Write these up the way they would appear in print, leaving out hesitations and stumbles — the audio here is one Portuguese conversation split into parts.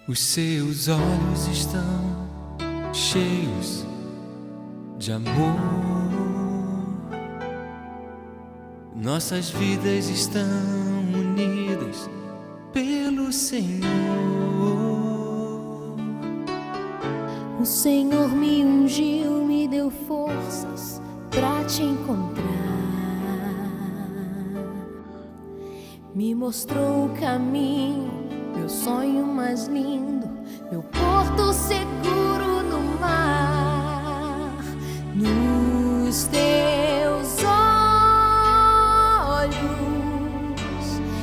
Os seus olhos estão cheios de amor. Nossas vidas estão unidas pelo Senhor. O Senhor me ungiu, me deu forças pra te encontrar. Me mostrou o caminho, meu sonho mais lindo, meu porto seguro no mar. Nos teus olhos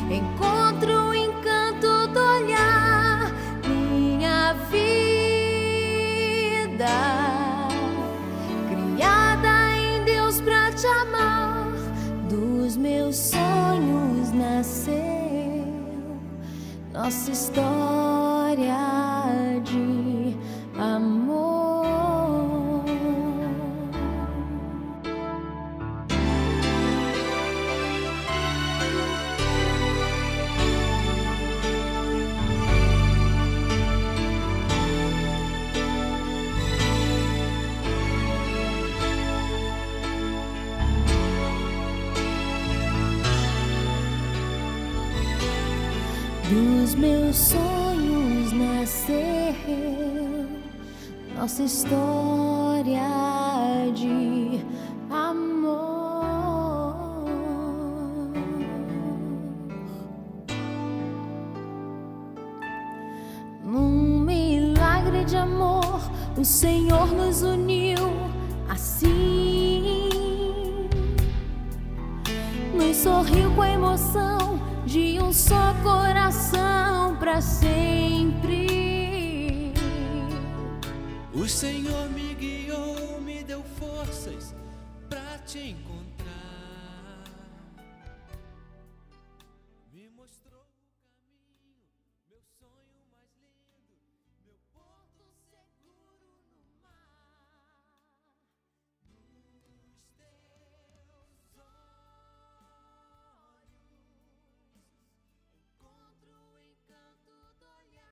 encontro o encanto do olhar. Minha vida criada em Deus pra te amar. Dos meus sonhos nasceu nossa história de amor. Dos meus sonhos nasceu nossa história de amor. Num milagre de amor, o Senhor nos uniu assim. Nos sorriu com a emoção de um só coração pra sempre. O Senhor me guiou, me deu forças pra te encontrar.